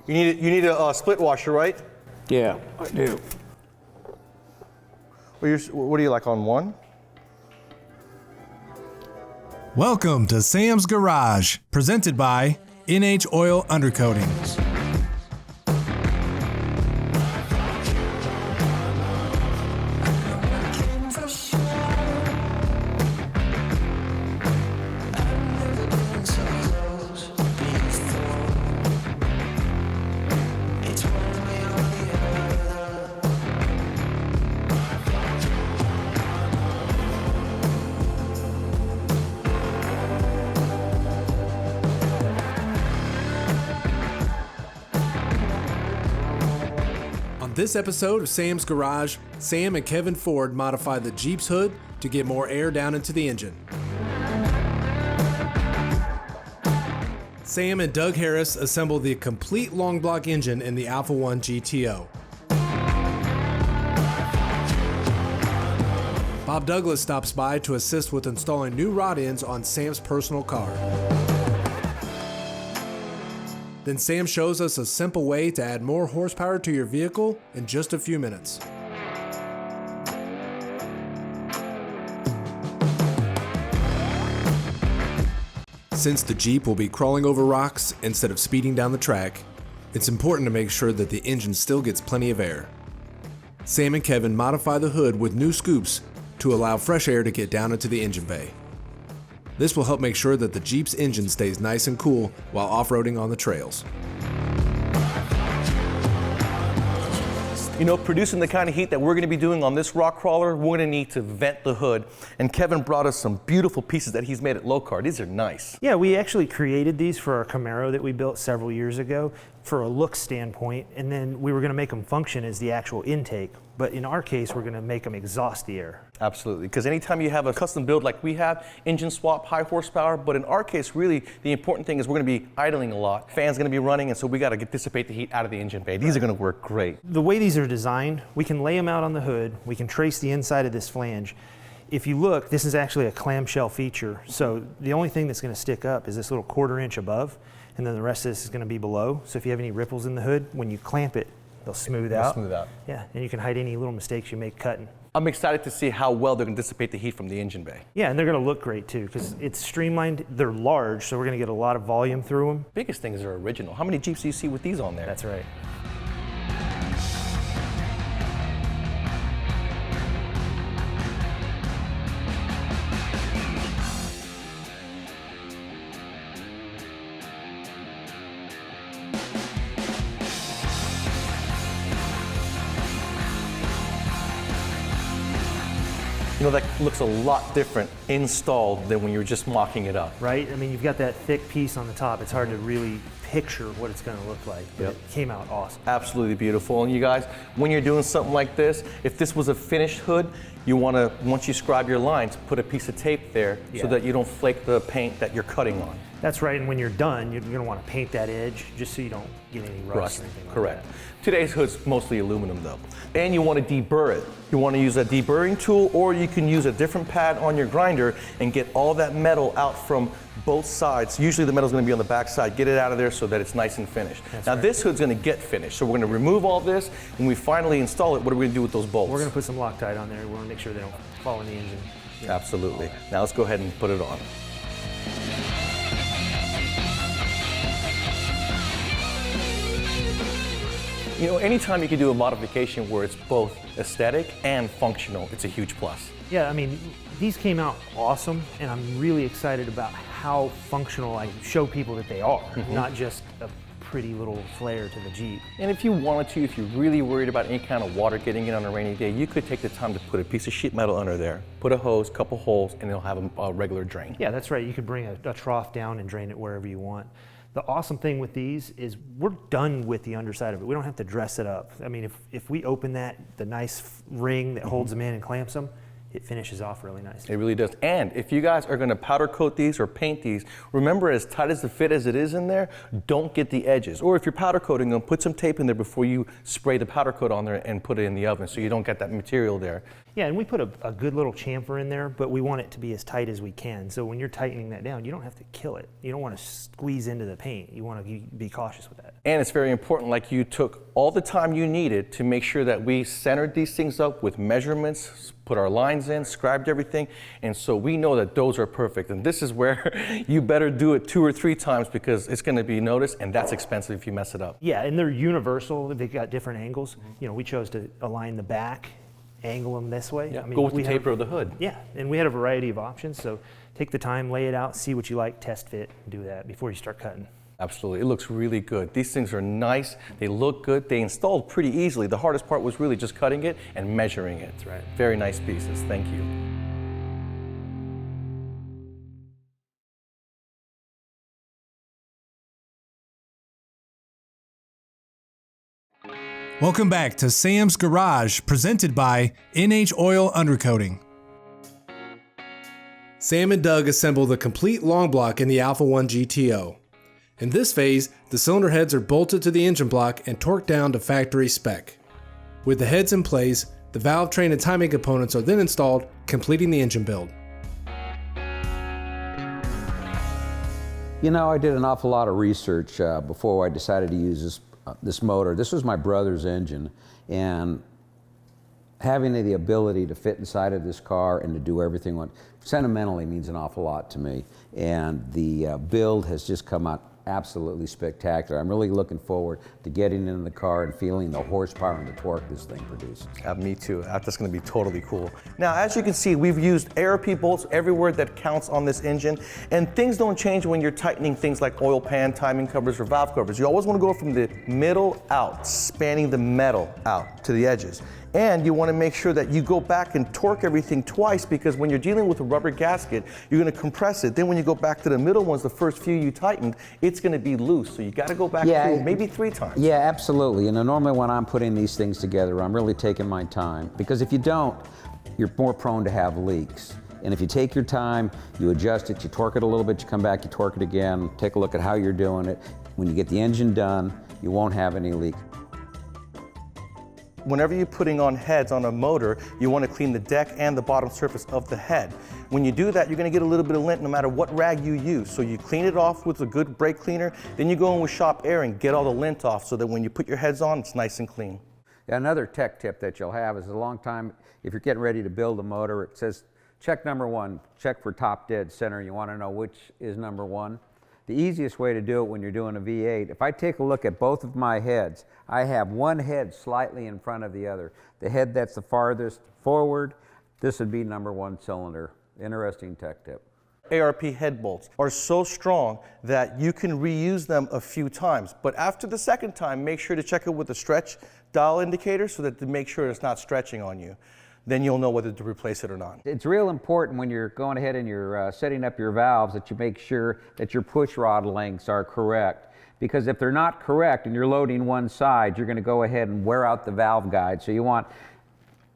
You need a split washer, right? Yeah, I do. What do you like on one? Welcome to Sam's Garage, presented by NH Oil Undercoatings. This episode of Sam's Garage, Sam and Kevin Ford modify the Jeep's hood to get more air down into the engine. Sam and Doug Harris assemble the complete long block engine in the Alpha 1 GTO. Bob Douglas stops by to assist with installing new rod ends on Sam's personal car. Then Sam shows us a simple way to add more horsepower to your vehicle in just a few minutes. Since the Jeep will be crawling over rocks instead of speeding down the track, it's important to make sure that the engine still gets plenty of air. Sam and Kevin modify the hood with new scoops to allow fresh air to get down into the engine bay. This will help make sure that the Jeep's engine stays nice and cool while off-roading on the trails. You know, producing the kind of heat that we're going to be doing on this rock crawler, we're going to need to vent the hood. And Kevin brought us some beautiful pieces that he's made at Lokar. These are nice. Yeah, we actually created these for our Camaro that we built several years ago for a look standpoint, and then we were going to make them function as the actual intake. But in our case, we're going to make them exhaust the air. Absolutely, because anytime you have a custom build like we have, engine swap, high horsepower, but in our case, really, the important thing is we're going to be idling a lot. Fan's going to be running, and so we got to dissipate the heat out of the engine bay. These are going to work great. The way these are designed, we can lay them out on the hood, we can trace the inside of this flange. If you look, this is actually a clamshell feature, so the only thing that's going to stick up is this little 1/4 inch above, and then the rest of this is going to be below. So if you have any ripples in the hood, when you clamp it, they'll smooth out. Yeah, and you can hide any little mistakes you make cutting. I'm excited to see how well they're going to dissipate the heat from the engine bay. Yeah, and they're going to look great too, because it's streamlined. They're large, so we're going to get a lot of volume through them. Biggest things are original. How many Jeeps do you see with these on there? That's right. You know, that looks a lot different installed than when you're just mocking it up. Right? I mean, you've got that thick piece on the top. It's hard to really picture what it's going to look like, but It came out awesome. Absolutely beautiful. And you guys, when you're doing something like this, if this was a finished hood, you want to, once you scribe your lines, put a piece of tape there so that you don't flake the paint that you're cutting on. That's right, and when you're done, you're going to want to paint that edge just so you don't get any rust or anything like Correct. that. Today's hood's mostly aluminum though. And you want to deburr it. You want to use a deburring tool, or you can use a different pad on your grinder and get all that metal out from both sides. Usually the metal's going to be on the back side. Get it out of there so that it's nice and finished. Now this hood's going to get finished, so we're going to remove all this. When we finally install it, what are we going to do with those bolts? We're going to put some Loctite on there. We want to make sure they don't fall in the engine. Yeah. Absolutely. Now let's go ahead and put it on. You know, anytime you can do a modification where it's both aesthetic and functional, it's a huge plus. Yeah, I mean, these came out awesome, and I'm really excited about how functional I show people that they are, not just a pretty little flare to the Jeep. And if you wanted to, if you're really worried about any kind of water getting in on a rainy day, you could take the time to put a piece of sheet metal under there, put a hose, couple holes, and it'll have a regular drain. Yeah, that's right. You could bring a trough down and drain it wherever you want. The awesome thing with these is we're done with the underside of it. We don't have to dress it up. I mean, if we open that, the nice ring that holds them in and clamps them, it finishes off really nice. It really does. And if you guys are gonna powder coat these or paint these, remember, as tight as the fit as it is in there, don't get the edges. Or if you're powder coating them, put some tape in there before you spray the powder coat on there and put it in the oven so you don't get that material there. Yeah, and we put a good little chamfer in there, but we want it to be as tight as we can. So when you're tightening that down, you don't have to kill it. You don't want to squeeze into the paint. You want to be cautious with that. And it's very important, like you took all the time you needed to make sure that we centered these things up with measurements, put our lines in, scribed everything, and so we know that those are perfect. And this is where you better do it 2 or 3 times because it's going to be noticed, and that's expensive if you mess it up. Yeah, and they're universal. They've got different angles. You know, we chose to align the back, angle them this way. Yeah, I mean, go with the we taper of the hood. Yeah, and we had a variety of options, so take the time, lay it out, see what you like, test fit, do that before you start cutting. Absolutely, it looks really good. These things are nice, they look good, they installed pretty easily. The hardest part was really just cutting it and measuring it. That's right. Very nice pieces, thank you. Welcome back to Sam's Garage, presented by NH Oil Undercoating. Sam and Doug assemble the complete long block in the Alpha 1 GTO. In this phase, the cylinder heads are bolted to the engine block and torqued down to factory spec. With the heads in place, the valve train and timing components are then installed, completing the engine build. You know, I did an awful lot of research before I decided to use this motor. This was my brother's engine, and having the ability to fit inside of this car and to do everything sentimentally means an awful lot to me. And the build has just come out absolutely spectacular. I'm really looking forward to getting in the car and feeling the horsepower and the torque this thing produces. Me too. That's going to be totally cool. Now, as you can see, we've used ARP bolts everywhere that counts on this engine, and things don't change when you're tightening things like oil pan, timing covers, or valve covers. You always want to go from the middle out, spanning the metal out to the edges. And you want to make sure that you go back and torque everything twice, because when you're dealing with a rubber gasket, you're going to compress it. Then when you go back to the middle ones, the first few you tightened, it's going to be loose. So you got to go back through maybe 3 times. Yeah, absolutely. And normally when I'm putting these things together, I'm really taking my time, because if you don't, you're more prone to have leaks. And if you take your time, you adjust it, you torque it a little bit, you come back, you torque it again, take a look at how you're doing it. When you get the engine done, you won't have any leaks. Whenever you're putting on heads on a motor, you want to clean the deck and the bottom surface of the head. When you do that, you're going to get a little bit of lint no matter what rag you use. So you clean it off with a good brake cleaner, then you go in with Shop Air and get all the lint off so that when you put your heads on, it's nice and clean. Another tech tip that you'll have is a long time, if you're getting ready to build a motor, it says check number 1, check for top dead center. You want to know which is number 1. The easiest way to do it when you're doing a V8, if I take a look at both of my heads, I have one head slightly in front of the other. The head that's the farthest forward, this would be number 1 cylinder. Interesting tech tip. ARP head bolts are so strong that you can reuse them a few times. But after the second time, make sure to check it with a stretch dial indicator so that to make sure it's not stretching on you. Then you'll know whether to replace it or not. It's real important when you're going ahead and you're setting up your valves that you make sure that your push rod lengths are correct. Because if they're not correct and you're loading one side, you're going to go ahead and wear out the valve guide. So you want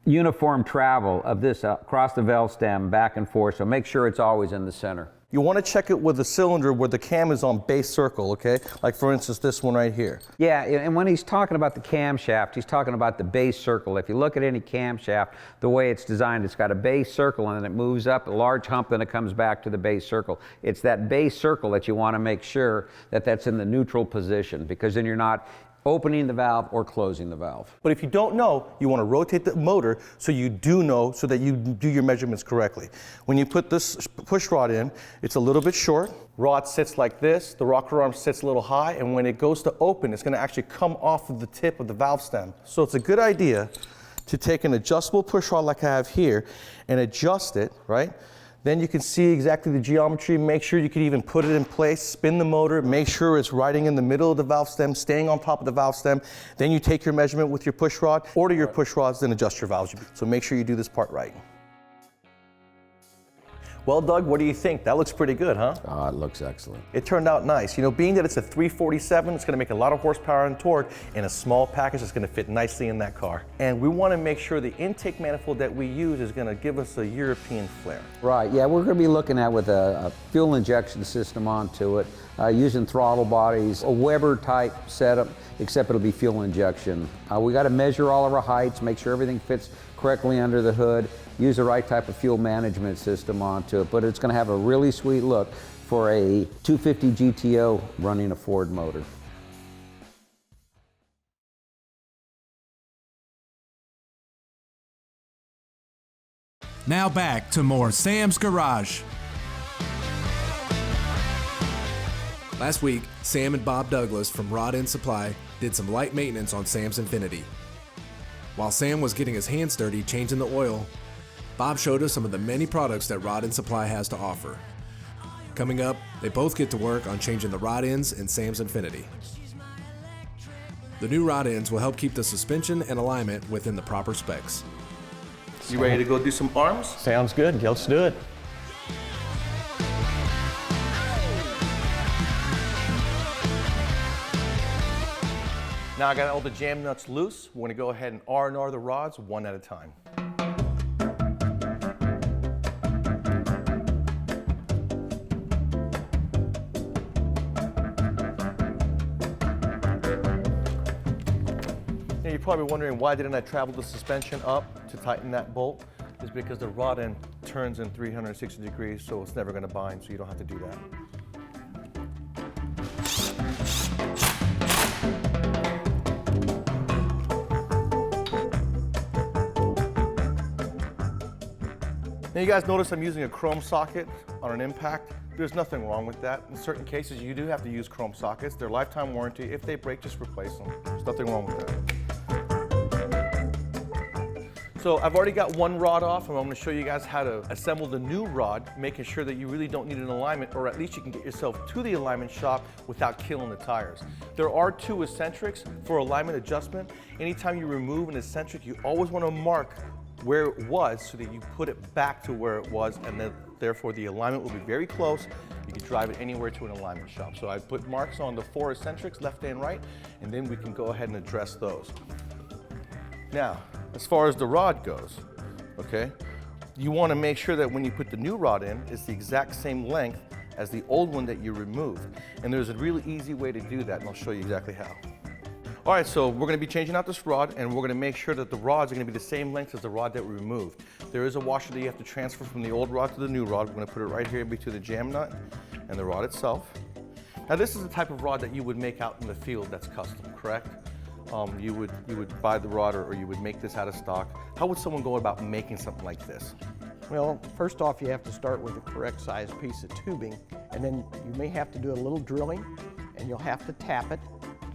uniform travel of this across the valve stem back and forth. So make sure it's always in the center. You want to check it with a cylinder where the cam is on base circle, okay? Like for instance, this one right here. Yeah, and when he's talking about the camshaft, he's talking about the base circle. If you look at any camshaft, the way it's designed, it's got a base circle and then it moves up a large hump, then it comes back to the base circle. It's that base circle that you want to make sure that that's in the neutral position, because then you're not opening the valve or closing the valve. But if you don't know, you want to rotate the motor so you do know, so that you do your measurements correctly. When you put this push rod in, it's a little bit short. Rod sits like this, the rocker arm sits a little high, and when it goes to open, it's going to actually come off of the tip of the valve stem. So it's a good idea to take an adjustable push rod like I have here and adjust it, right? Then you can see exactly the geometry, make sure you can even put it in place, spin the motor, make sure it's riding in the middle of the valve stem, staying on top of the valve stem. Then you take your measurement with your push rod, order your push rods, then adjust your valves. So make sure you do this part right. Well, Doug, what do you think? That looks pretty good, huh? Oh, it looks excellent. It turned out nice. You know, being that it's a 347, it's going to make a lot of horsepower and torque in a small package that's going to fit nicely in that car. And we want to make sure the intake manifold that we use is going to give us a European flair. Right, yeah, we're going to be looking at with a fuel injection system onto it, using throttle bodies, a Weber type setup, except it'll be fuel injection. We got to measure all of our heights, make sure everything fits correctly under the hood, use the right type of fuel management system onto it, but it's going to have a really sweet look for a 250 GTO running a Ford motor. Now back to more Sam's Garage. Last week, Sam and Bob Douglas from Rod End Supply did some light maintenance on Sam's Infiniti. While Sam was getting his hands dirty changing the oil, Bob showed us some of the many products that Rod End Supply has to offer. Coming up, they both get to work on changing the rod ends in Sam's Infiniti. The new rod ends will help keep the suspension and alignment within the proper specs. You ready to go do some arms? Sounds good. Let's do it. Now I got all the jam nuts loose. We're going to go ahead and R&R the rods one at a time. Now you're probably wondering, why didn't I travel the suspension up to tighten that bolt? It's because the rod end turns in 360 degrees, so it's never going to bind, so you don't have to do that. Now you guys notice I'm using a chrome socket on an impact. There's nothing wrong with that. In certain cases, you do have to use chrome sockets. They're lifetime warranty. If they break, just replace them. There's nothing wrong with that. So I've already got one rod off, and I'm going to show you guys how to assemble the new rod, making sure that you really don't need an alignment, or at least you can get yourself to the alignment shop without killing the tires. There are two eccentrics for alignment adjustment. Anytime you remove an eccentric, you always want to mark where it was so that you put it back to where it was, and then therefore the alignment will be very close. You can drive it anywhere to an alignment shop. So I put marks on the four eccentrics, left and right, and then we can go ahead and address those. Now, as far as the rod goes, okay, you want to make sure that when you put the new rod in, it's the exact same length as the old one that you removed. And there's a really easy way to do that, and I'll show you exactly how. All right, so we're going to be changing out this rod, and we're going to make sure that the rods are going to be the same length as the rod that we removed. There is a washer that you have to transfer from the old rod to the new rod. We're going to put it right here between the jam nut and the rod itself. Now, this is the type of rod that you would make out in the field that's custom, correct? You would buy the rod, or you would make this out of stock. How would someone go about making something like this? Well, first off, you have to start with the correct size piece of tubing, and then you may have to do a little drilling, and you'll have to tap it.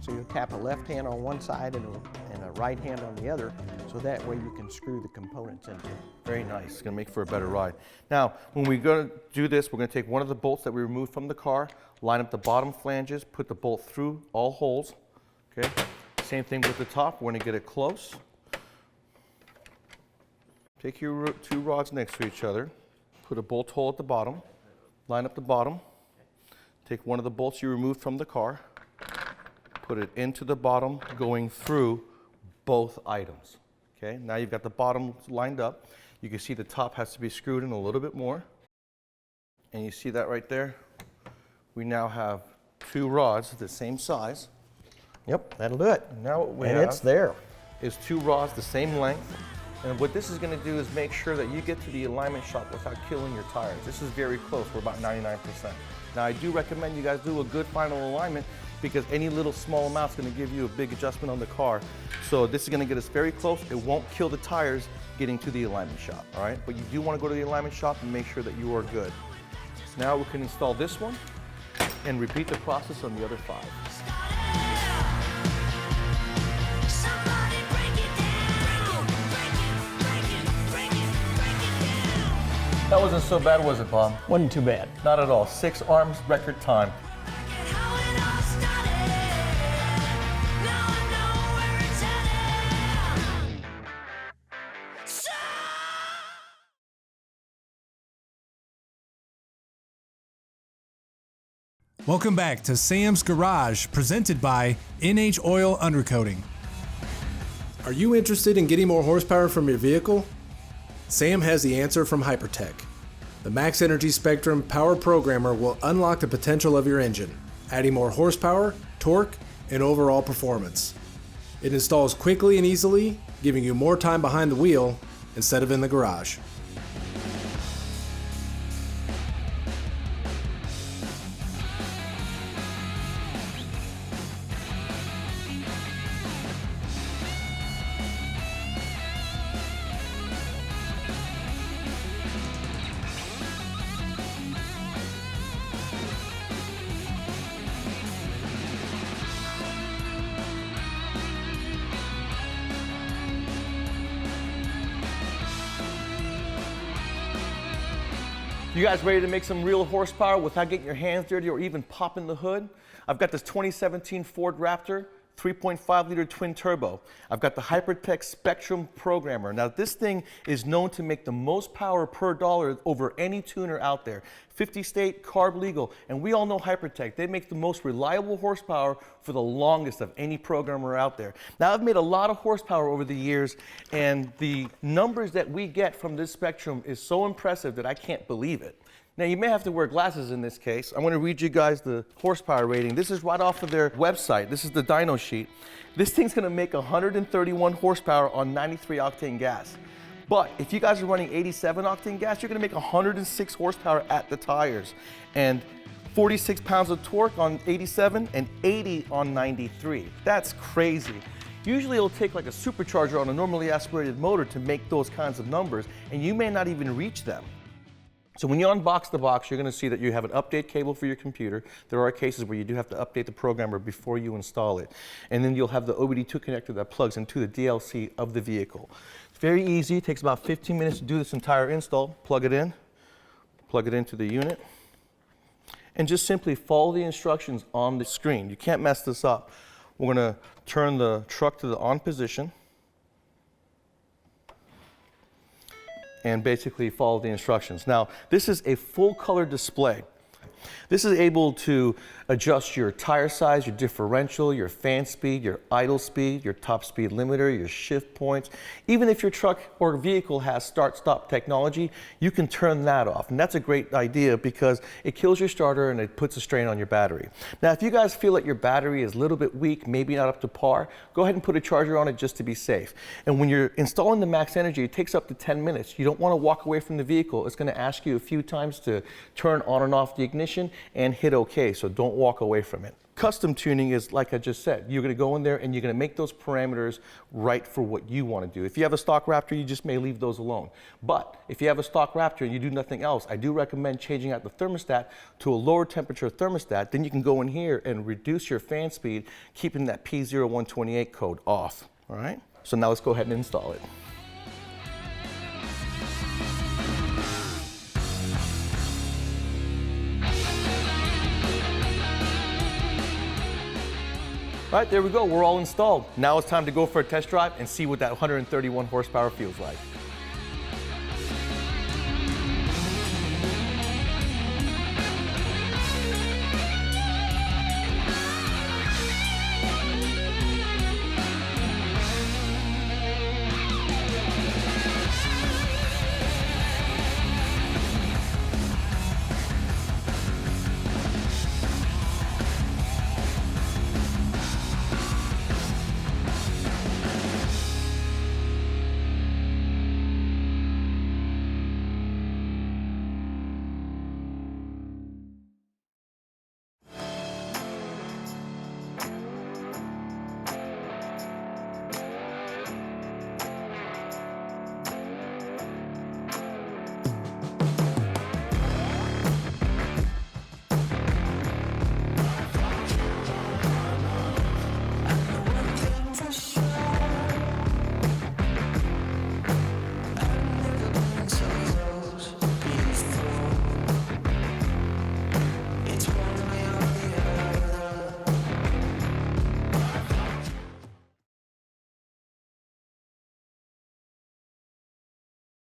So you'll tap a left hand on one side and a right hand on the other, so that way you can screw the components into it. Very nice. It's going to make for a better ride. Now, when we're going to do this, we're going to take one of the bolts that we removed from the car, line up the bottom flanges, put the bolt through all holes. Okay. Same thing with the top. We're going to get it close. Take your two rods next to each other, put a bolt hole at the bottom, line up the bottom, take one of the bolts you removed from the car, put it into the bottom, going through both items. Okay, now you've got the bottom lined up. You can see the top has to be screwed in a little bit more. And you see that right there? We now have two rods the same size. Yep, that'll do it. Now what we and have it's there. is two rods the same length. And what this is going to do is make sure that you get to the alignment shop without killing your tires. This is very close. We're about 99%. Now, I do recommend you guys do a good final alignment, because any little small amount is going to give you a big adjustment on the car. So this is going to get us very close. It won't kill the tires getting to the alignment shop, all right? But you do want to go to the alignment shop and make sure that you are good. Now we can install this one and repeat the process on the other 5. That wasn't so bad, was it, Bob? Wasn't too bad. Not at all. 6 arms, record time. Welcome back to Sam's Garage, presented by NH Oil Undercoating. Are you interested in getting more horsepower from your vehicle? Sam has the answer from Hypertech. The Max Energy Spectrum Power Programmer will unlock the potential of your engine, adding more horsepower, torque, and overall performance. It installs quickly and easily, giving you more time behind the wheel instead of in the garage. You guys ready to make some real horsepower without getting your hands dirty or even popping the hood? I've got this 2017 Ford Raptor 3.5 liter twin turbo. I've got the Hypertech Spectrum Programmer. Now this thing is known to make the most power per dollar over any tuner out there. 50 state, carb legal, and we all know Hypertech. They make the most reliable horsepower for the longest of any programmer out there. Now I've made a lot of horsepower over the years, and the numbers that we get from this Spectrum is so impressive that I can't believe it. Now you may have to wear glasses in this case. I'm gonna read you guys the horsepower rating. This is right off of their website. This is the dyno sheet. This thing's gonna make 131 horsepower on 93 octane gas. But if you guys are running 87 octane gas, you're gonna make 106 horsepower at the tires and 46 pounds of torque on 87 and 80 on 93. That's crazy. Usually it'll take like a supercharger on a normally aspirated motor to make those kinds of numbers, and you may not even reach them. So when you unbox the box, you're going to see that you have an update cable for your computer. There are cases where you do have to update the programmer before you install it. And then you'll have the OBD2 connector that plugs into the DLC of the vehicle. It's very easy. It takes about 15 minutes to do this entire install. Plug it into the unit, and just simply follow the instructions on the screen. You can't mess this up. We're going to turn the truck to the on position and basically follow the instructions. Now, this is a full color display. This is able to adjust your tire size, your differential, your fan speed, your idle speed, your top speed limiter, your shift points. Even if your truck or vehicle has start-stop technology, you can turn that off. And that's a great idea because it kills your starter and it puts a strain on your battery. Now, if you guys feel that your battery is a little bit weak, maybe not up to par, go ahead and put a charger on it just to be safe. And when you're installing the Max Energy, it takes up to 10 minutes. You don't want to walk away from the vehicle. It's going to ask you a few times to turn on and off the ignition and hit OK, so don't walk away from it. Custom tuning is like I just said. You're going to go in there and you're going to make those parameters right for what you want to do. If you have a stock Raptor, you just may leave those alone. But if you have a stock Raptor and you do nothing else, I do recommend changing out the thermostat to a lower temperature thermostat. Then you can go in here and reduce your fan speed, keeping that P0128 code off. All right? So now let's go ahead and install it. All right, there we go, we're all installed. Now it's time to go for a test drive and see what that 131 horsepower feels like.